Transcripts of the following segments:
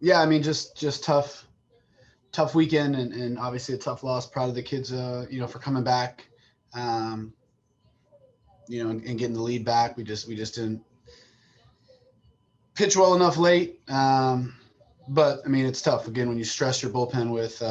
Yeah, I mean, just tough weekend, and obviously a tough loss. Proud of the kids, for coming back, um, and getting the lead back. We just didn't pitch well enough late. But I mean, it's tough again when you stress your bullpen with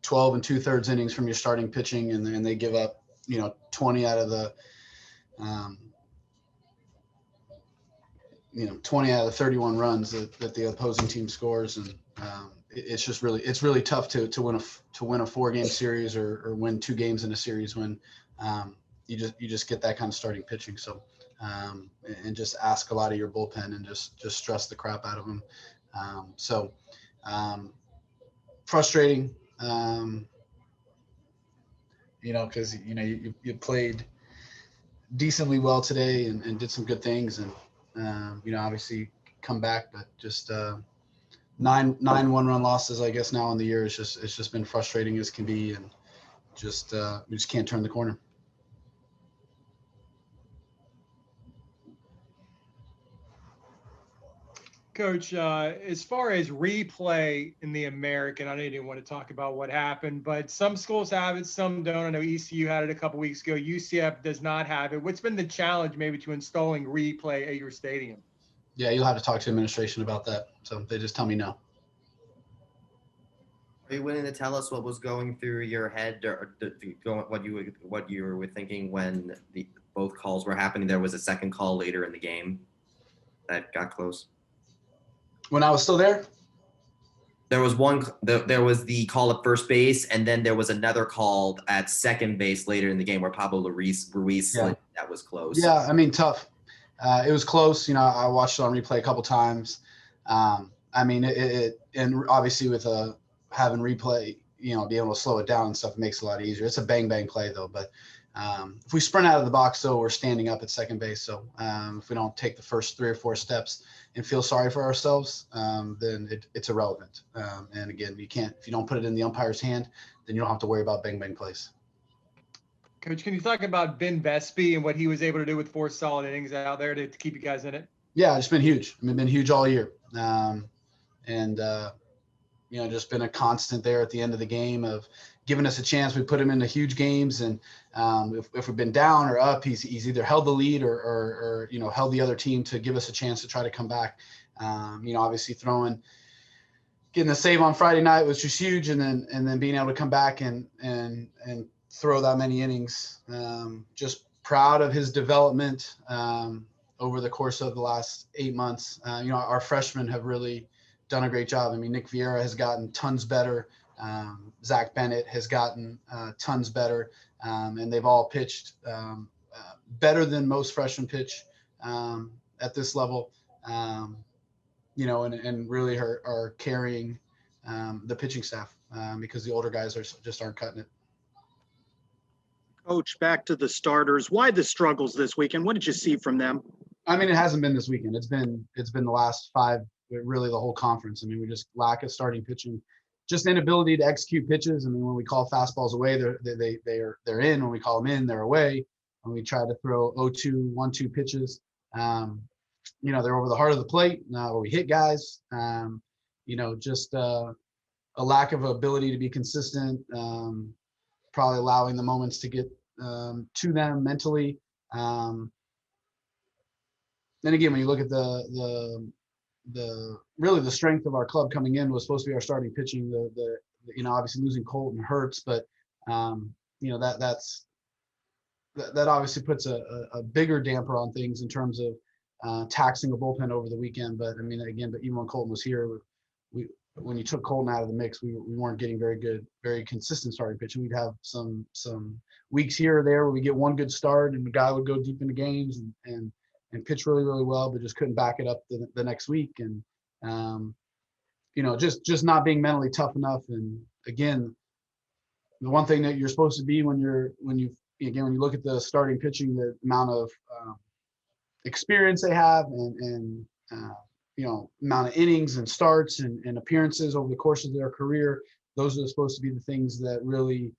12 and two-thirds innings from your starting pitching, and they give up 20 out of the um, 20 out of the 31 runs that the opposing team scores, and it's really tough to win a 4-game series or win 2 games in a series when um, you just get that kind of starting pitching. So and just ask a lot of your bullpen and just stress the crap out of them. So um, frustrating, because you played decently well today and did some good things, and obviously come back, but just nine one-run losses, I guess, now in the year. It's just been frustrating as can be, and we just can't turn the corner. Coach, as far as replay in the American, I know you didn't want to talk about what happened, but some schools have it, some don't. I know ECU had it a couple weeks ago. UCF does not have it. What's been the challenge maybe to installing replay at your stadium? Yeah, you'll have to talk to administration about that. So they just tell me no. Are you willing to tell us what was going through your head, or what you were thinking when the both calls were happening? There was a second call later in the game that got close. When I was still there, There was one. There was the call at first base, and then there was another call at second base later in the game where Pablo Ruiz slid. That was close. yeah, I mean, tough. It was close. I watched it on replay a couple times. I mean, and obviously with having replay, be able to slow it down and stuff, it makes it a lot easier. It's a bang bang play though, but if we sprint out of the box, though, we're standing up at second base. So if we don't take the first 3 or 4 steps and feel sorry for ourselves, then it's irrelevant. And again, if you don't put it in the umpire's hand, then you don't have to worry about bang bang plays. Coach, can you talk about Ben Vespi and what he was able to do with 4 solid innings out there to keep you guys in it? Yeah, it's been huge. I mean, been huge all year. And just been a constant there at the end of the game of giving us a chance. We put him into huge games, and if we've been down or up, he's either held the lead or held the other team to give us a chance to try to come back. Obviously getting the save on Friday night was just huge, and then being able to come back and throw that many innings. Just proud of his development over the course of the last 8 months. Our freshmen have really done a great job. I mean, Nick Vieira has gotten tons better. Zach Bennett has gotten tons better, and they've all pitched better than most freshmen pitch at this level. And really are carrying the pitching staff because the older guys just aren't cutting it. Coach, back to the starters. Why the struggles this weekend? What did you see from them? I mean, it hasn't been this weekend. It's been the last 5, really the whole conference. I mean, we just lack of starting pitching, just inability to execute pitches. I mean, when we call fastballs away, they're in. When we call them in, they're away. When we try to throw 0-2, 1-2 pitches, they're over the heart of the plate, where we hit guys. Just a lack of ability to be consistent. Probably allowing the moments to get to them mentally. Then again, when you look at the really the strength of our club coming in was supposed to be our starting pitching. Obviously losing Colton hurts, but that obviously puts a bigger damper on things in terms of taxing a bullpen over the weekend. But I mean, again, but even when Colton was here, when you took Colton out of the mix, we weren't getting very consistent starting pitching. We'd have some weeks here or there where we get one good start and the guy would go deep into games and pitch really, really well, but just couldn't back it up the next week. And, just not being mentally tough enough. And again, the one thing that you're supposed to be when you look at the starting pitching, the amount of experience they have and amount of innings and starts and appearances over the course of their career, those are supposed to be the things that really,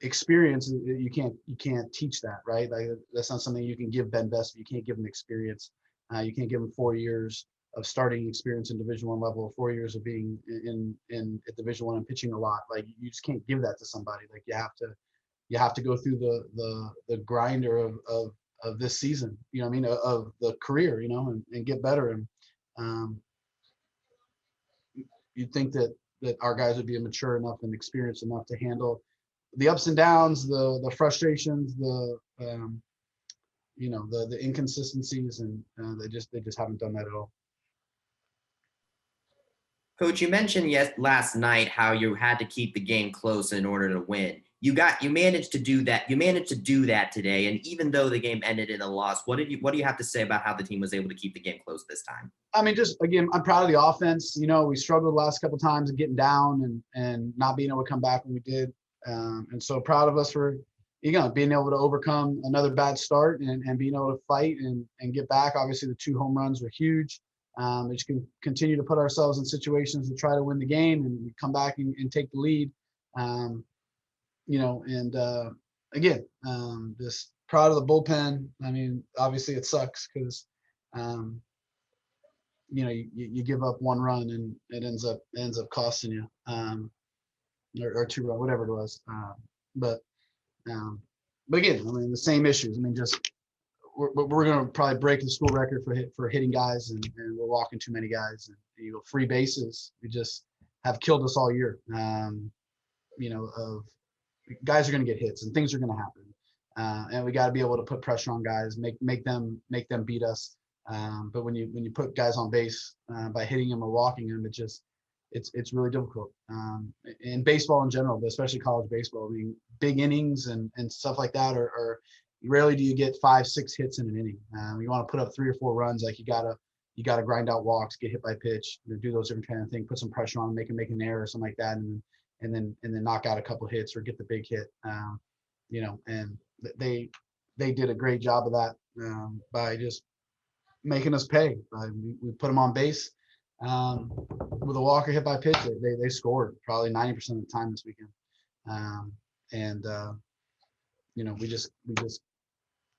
experience. You can't teach that, right? Like, that's not something you can give Ben Vespi. You can't give him experience. You can't give them 4 years of starting experience in Division I level, 4 years of being in at Division I and pitching a lot. Like, you just can't give that to somebody. Like, you have to go through the grinder of this season, you know what I mean, of the career, you know, and get better. And you'd think that our guys would be mature enough and experienced enough to handle the ups and downs, the frustrations, you know, the inconsistencies, and they just haven't done that at all. Coach, you mentioned last night how you had to keep the game close in order to win. You managed to do that. You managed to do that today. And even though the game ended in a loss, what do you have to say about how the team was able to keep the game close this time? I mean, just again, I'm proud of the offense. You know, we struggled the last couple of times and getting down and not being able to come back when we did. And so proud of us for, you know, being able to overcome another bad start and being able to fight and get back. Obviously, the 2 home runs were huge. We just can continue to put ourselves in situations to try to win the game, and we come back and take the lead. You know, and again, just proud of the bullpen. I mean, obviously it sucks because, you know, you give up 1 run and it ends up costing you, or 2 run, whatever it was. But again, I mean, the same issues. I mean, just we're going to probably break the school record for hitting guys, and we're walking too many guys, and, you know, free bases. We just have killed us all year. You know, of guys are going to get hits and things are going to happen, and we got to be able to put pressure on guys, make them beat us. But when you put guys on base by hitting them or walking them, it's really difficult. In baseball in general, but especially college baseball, I mean, big innings and stuff like that are rarely do you get 5-6 hits in an inning. You want to put up 3 or 4 runs, like you gotta grind out walks, get hit by pitch, you know, do those different kind of things, put some pressure on, make an error or something like that, and then knock out a couple hits or get the big hit. You know, and they did a great job of that by just making us pay. We put them on base with a walker hit by pitch. They scored probably 90% of the time this weekend. You know, we just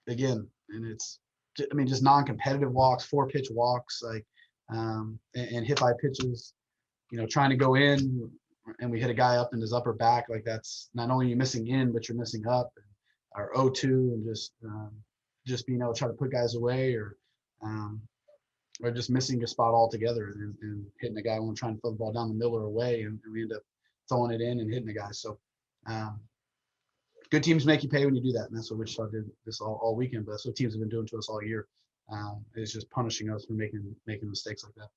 again, and it's, I mean, just non-competitive walks, 4-pitch walks, like and hit by pitches. You know, trying to go in, and we hit a guy up in his upper back. Like, that's not only you missing in, but you're missing up, or 0-2, and just being able to try to put guys away, or just missing a spot altogether and hitting a guy when trying to throw the ball down the middle or away, and we end up throwing it in and hitting the guy. So good teams make you pay when you do that, and that's what Wichita did this all weekend. But that's what teams have been doing to us all year. It's just punishing us for making mistakes like that.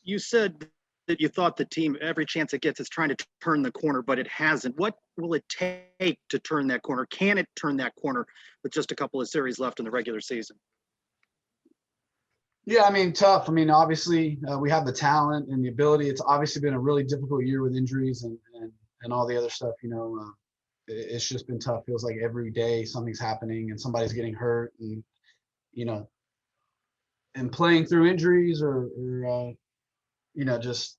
You said that you thought the team, every chance it gets, is trying to turn the corner, but it hasn't. What will it take to turn that corner? Can it turn that corner with just a couple of series left in the regular season? Yeah, I mean, tough. I mean, obviously we have the talent and the ability. It's obviously been a really difficult year with injuries and all the other stuff. You know, it's just been tough. Feels like every day something's happening and somebody's getting hurt, and, you know, and playing through injuries or you know, just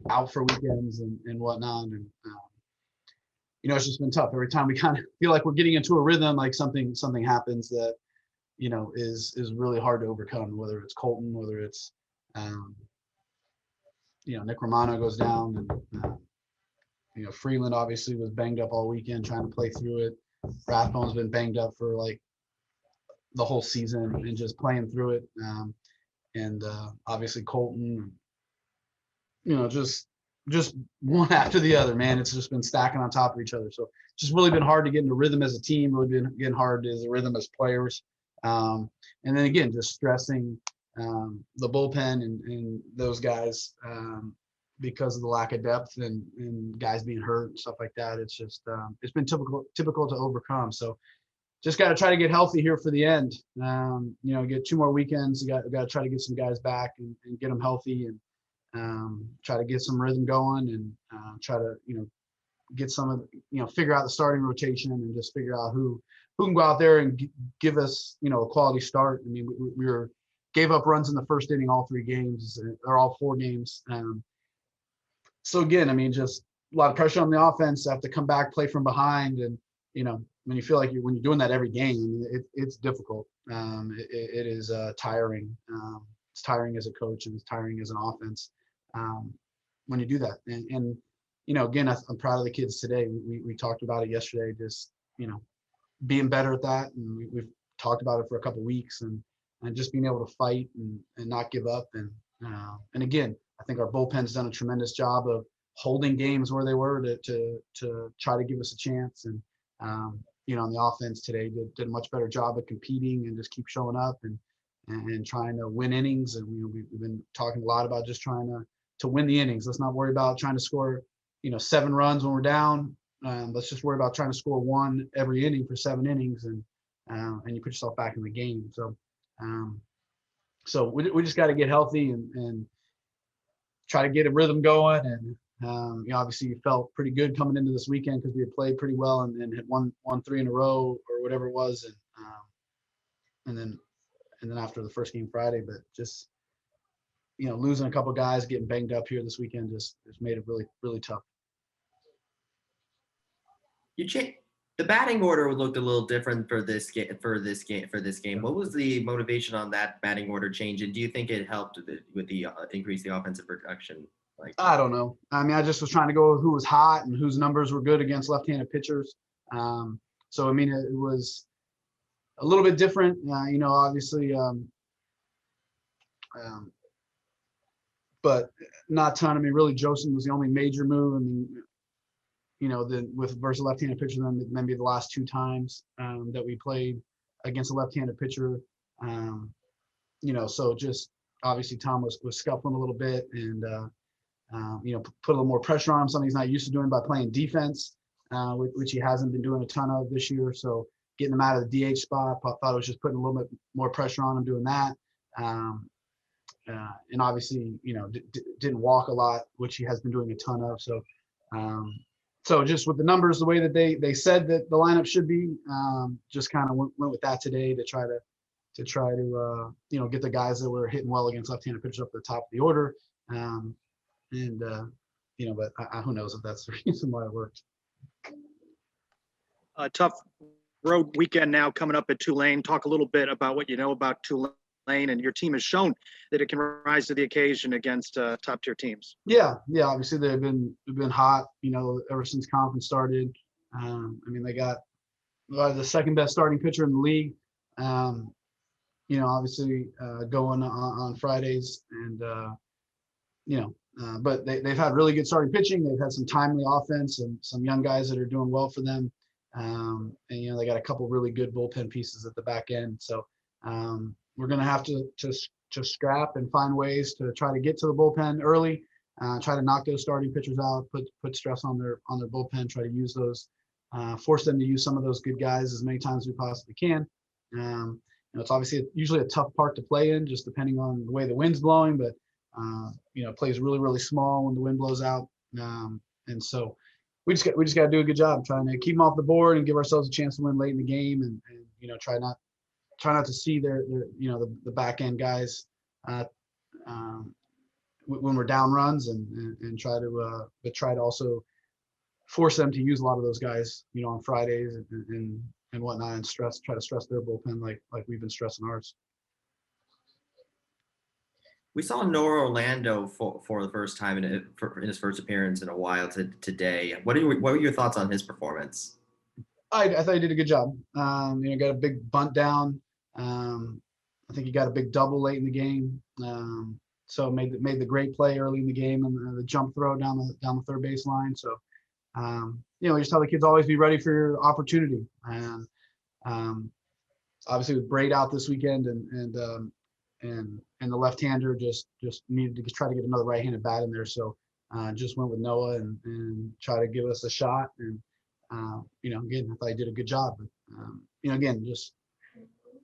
out for weekends and whatnot. And, you know, it's just been tough. Every time we kind of feel like we're getting into a rhythm, like something happens that, you know, is really hard to overcome, whether it's Colton, whether it's, you know, Nick Romano goes down, and, you know, Freeland obviously was banged up all weekend trying to play through it. Rathbone's been banged up for like the whole season and just playing through it. And obviously Colton, you know, just one after the other, man. It's just been stacking on top of each other. So just really been hard to get into rhythm as a team, really been getting hard as a rhythm as players. And then again, just stressing the bullpen and those guys because of the lack of depth and guys being hurt and stuff like that. It's just it's been typical to overcome. So just got to try to get healthy here for the end. You know, get 2 more weekends. You got to try to get some guys back and get them healthy, and try to get some rhythm going, and try to, you know, get some of, you know, figure out the starting rotation and just figure out who can go out there and give us, you know, a quality start. I mean, we gave up runs in the first inning all 3 games, or all 4 games. So again, I mean, just a lot of pressure on the offense. Have to come back, play from behind, and, you know, when you feel like when you're doing that every game, it's difficult. It is tiring. It's tiring as a coach, and it's tiring as an offense when you do that. And again, I'm proud of the kids today. We talked about it yesterday, just being better at that, and we've talked about it for a couple of weeks, and just being able to fight and not give up. And again, I think our bullpen's done a tremendous job of holding games where they were to try to give us a chance. And on the offense today did a much better job of competing and just keep showing up and trying to win innings. And we've been talking a lot about just trying to win the innings. Let's not worry about trying to score 7 runs when we're down. Let's just worry about trying to score 1 every inning for 7 innings, and you put yourself back in the game. So we just got to get healthy and try to get a rhythm going. And obviously you felt pretty good coming into this weekend because we had played pretty well and had won 3 in a row or whatever it was, and then after the first game Friday, but just losing a couple of guys, getting banged up here this weekend just made it really, really tough. The batting order looked a little different for this game. What was the motivation on that batting order change, and do you think it helped with the increase the offensive production? I don't know. I mean, I just was trying to go with who was hot and whose numbers were good against left-handed pitchers. So I mean, it was a little bit different. Obviously, but not a ton. I mean, really, Joseph was the only major move. I mean, then with versus left-handed pitcher, then maybe the last 2 times that we played against a left-handed pitcher. So just obviously Tom was scuffling a little bit and put a little more pressure on him, something he's not used to doing by playing defense, which he hasn't been doing a ton of this year. So getting him out of the DH spot, I thought it was just putting a little bit more pressure on him doing that. And obviously, didn't walk a lot, which he has been doing a ton of. So just with the numbers, the way that they said that the lineup should be, just kind of went with that today to try to get the guys that were hitting well against left-handed pitchers up at the top of the order. But who knows if that's the reason why it worked. A tough road weekend now coming up at Tulane. Talk a little bit about what you know about Tulane, and your team has shown that it can rise to the occasion against top-tier teams. Yeah. Obviously, they've been hot, ever since conference started. I mean, they got the second best starting pitcher in the league. Obviously going on Fridays, and but they've had really good starting pitching. They've had some timely offense and some young guys that are doing well for them. And they got a couple really good bullpen pieces at the back end. So we're going to have to scrap and find ways to try to get to the bullpen early, try to knock those starting pitchers out, put stress on their bullpen, try to use those, force them to use some of those good guys as many times as we possibly can. It's obviously usually a tough part to play in, just depending on the way the wind's blowing, but it plays really, really small when the wind blows out. And so we just got to do a good job trying to keep them off the board and give ourselves a chance to win late in the game, and try not to see their the back end guys when we're down runs, and try to also force them to use a lot of those guys on Fridays and whatnot, and try to stress their bullpen like we've been stressing ours. We saw Noah Orlando for the first time in his first appearance in a while today. What were your thoughts on his performance? I thought he did a good job. Got a big bunt down. I think he got a big double late in the game. So made the great play early in the game, and the jump throw down the third base line. So we just tell the kids always be ready for your opportunity. And obviously with Braid out this weekend, and the left-hander just needed to try to get another right-handed bat in there. So just went with Noah and try to give us a shot. And again, I thought he did a good job. But, again, just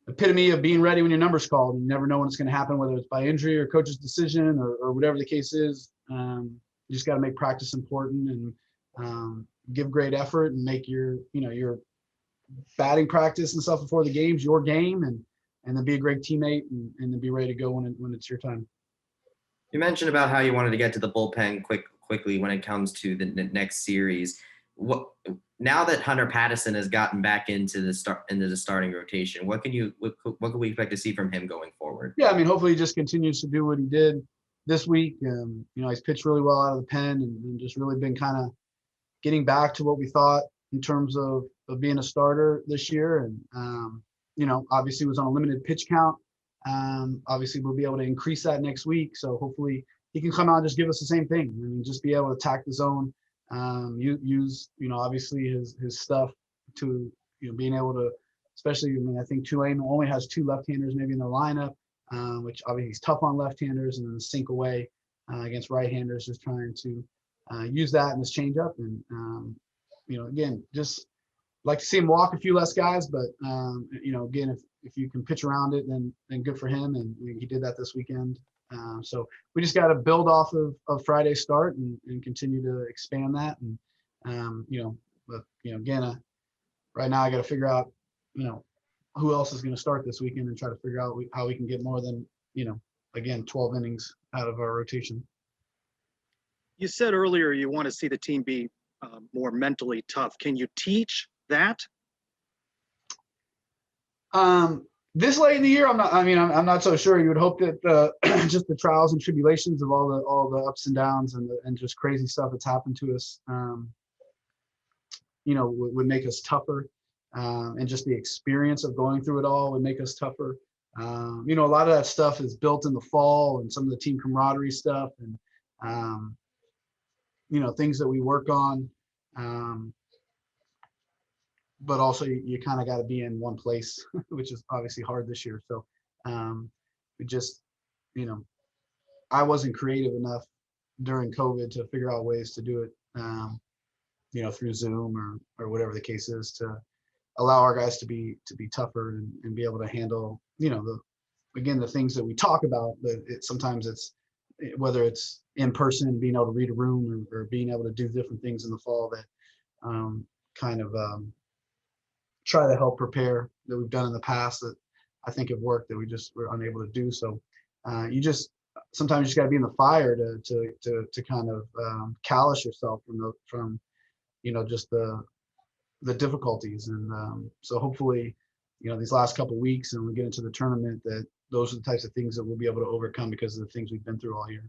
epitome of being ready when your number's called. You never know when it's going to happen, whether it's by injury or coach's decision or whatever the case is. You just got to make practice important and give great effort and make your batting practice and stuff before the games your game, and then be a great teammate and then be ready to go when it's your time. You mentioned about how you wanted to get to the bullpen quickly when it comes to the next series. what now that Hunter Patterson has gotten back into the starting rotation, what can we expect to see from him going forward? Yeah, I mean, hopefully he just continues to do what he did this week. He's pitched really well out of the pen and just really been kind of getting back to what we thought in terms of being a starter this year. And, obviously was on a limited pitch count. Obviously we'll be able to increase that next week. So hopefully he can come out and just give us the same thing. I mean, just be able to attack the zone, use, obviously his stuff to, being able to, especially, I think Tulane only has 2 left-handers maybe in their lineup, which obviously he's tough on left-handers, and then the sink away against right-handers, just trying to use that in his changeup. And, again, just like to see him walk a few less guys, but, again, if you can pitch around it, then good for him. And he did that this weekend. So we just got to build off of Friday's start and continue to expand that. And, again, right now I got to figure out, who else is going to start this weekend and try to figure out how we can get more than, again, 12 innings out of our rotation. You said earlier you want to see the team be more mentally tough. Can you teach that? This late in the year, I'm not so sure. You would hope that just the trials and tribulations of all the ups and downs and just crazy stuff that's happened to us, would make us tougher. And just the experience of going through it all would make us tougher. A lot of that stuff is built in the fall, and some of the team camaraderie stuff and, things that we work on. But also you kind of got to be in one place, which is obviously hard this year. So we just, I wasn't creative enough during COVID to figure out ways to do it, through Zoom or whatever the case is, to allow our guys to be tougher and be able to handle, the things that we talk about. Sometimes it's, whether it's in person, being able to read a room or being able to do different things in the fall that try to help prepare, that we've done in the past that I think have worked, that we just were unable to do. So sometimes you just got to be in the fire to kind of callous yourself from just the difficulties. And so hopefully, these last couple of weeks and we get into the tournament, that those are the types of things that we'll be able to overcome because of the things we've been through all year.